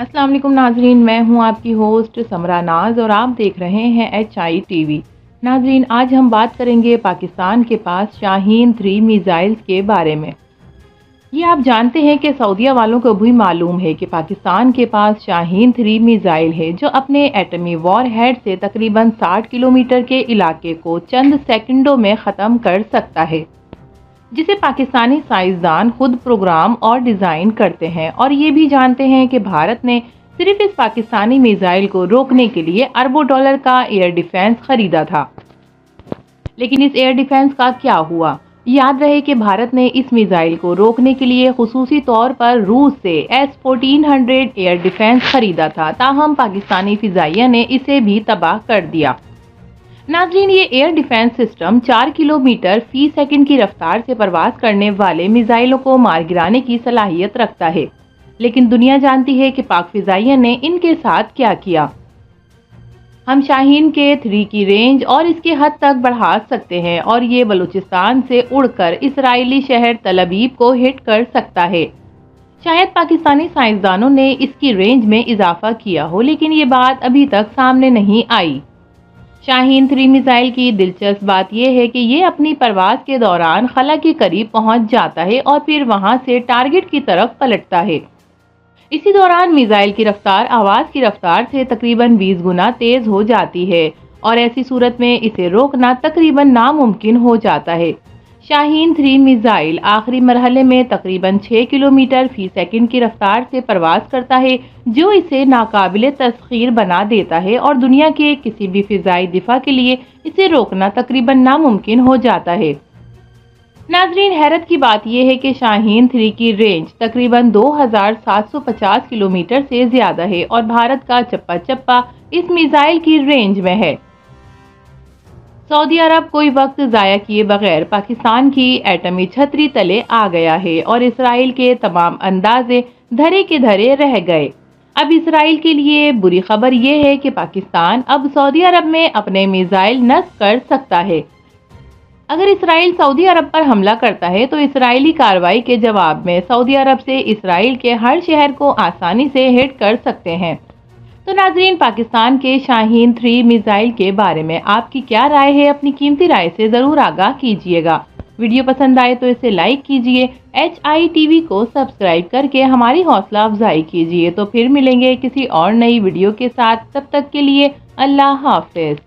अस्सलाम वालेकुम नाजरीन, मैं हूं आपकी होस्ट समरा नाज और आप देख रहे हैं HI TV। नाजरीन, आज हम बात करेंगे पाकिस्तान के पास शाहीन 3 मिसाइल्स के बारे में। ये आप जानते हैं कि सऊदीया वालों को भी मालूम है कि पाकिस्तान के पास शाहीन 3 मिसाइल है जो अपने एटमी वॉर हेड से तकरीबन 60 किलोमीटर के इलाके को चंद सेकंडों में ख़त्म कर सकता है, जिसे पाकिस्तानी साइंसदान खुद प्रोग्राम और डिज़ाइन करते हैं। और ये भी जानते हैं कि भारत ने सिर्फ इस पाकिस्तानी मिसाइल को रोकने के लिए अरबों डॉलर का एयर डिफेंस खरीदा था। लेकिन इस एयर डिफेंस का क्या हुआ? याद रहे कि भारत ने इस मिसाइल को रोकने के लिए खुसूसी तौर पर रूस से S-1400 एयर डिफेंस खरीदा था, ताहम पाकिस्तानी फिजाइया ने इसे भी तबाह कर दिया। नाजरीन, ये एयर डिफेंस सिस्टम 4 किलोमीटर फी सेकंड की रफ्तार से परवाज करने वाले मिसाइलों को मार गिराने की सलाहियत रखता है। लेकिन दुनिया जानती है कि पाक फिजाइया ने इनके साथ क्या किया। हम शाहीन के 3 की रेंज और इसके हद तक बढ़ा सकते हैं और ये बलूचिस्तान से उड़कर इसराइली शहर तल अबीब को हिट कर सकता है। शायद पाकिस्तानी साइंसदानों ने इसकी रेंज में इजाफा किया हो, लेकिन ये बात अभी तक सामने नहीं आई। शाहीन 3 मिसाइल की दिलचस्प बात यह है कि ये अपनी परवाज के दौरान खला के करीब पहुंच जाता है और फिर वहां से टारगेट की तरफ पलटता है। इसी दौरान मिसाइल की रफ्तार आवाज की रफ्तार से तकरीबन 20 गुना तेज हो जाती है और ऐसी सूरत में इसे रोकना तकरीबन नामुमकिन हो जाता है। शाहीन 3 मिसाइल आखिरी मरहले में तकरीबन 6 किलोमीटर फी सेकंड की रफ्तार से परवाज करता है, जो इसे नाकाबिले तस्खीर बना देता है और दुनिया के किसी भी फिजाई दिफा के लिए इसे रोकना तकरीबन नामुमकिन हो जाता है। नाजरीन, हैरत की बात यह है कि शाहीन 3 की रेंज तकरीबन 2750 किलोमीटर से ज्यादा है और भारत का चप्पा चप्पा इस मिसाइल की रेंज में है। सऊदी अरब कोई वक्त ज़ाया किए बगैर पाकिस्तान की एटमी छतरी तले आ गया है और इसराइल के तमाम अंदाजे धरे के धरे रह गए। अब इसराइल के लिए बुरी खबर यह है कि पाकिस्तान अब सऊदी अरब में अपने मिसाइल नस्ब कर सकता है। अगर इसराइल सऊदी अरब पर हमला करता है तो इसराइली कार्रवाई के जवाब में सऊदी अरब से इसराइल के हर शहर को आसानी से हिट कर सकते हैं। तो नाजरीन, पाकिस्तान के शाहीन 3 मिसाइल के बारे में आपकी क्या राय है? अपनी कीमती राय से ज़रूर आगाह कीजिएगा। वीडियो पसंद आए तो इसे लाइक कीजिए, HI TV को सब्सक्राइब करके हमारी हौसला अफजाई कीजिए। तो फिर मिलेंगे किसी और नई वीडियो के साथ, तब तक के लिए अल्लाह हाफिज।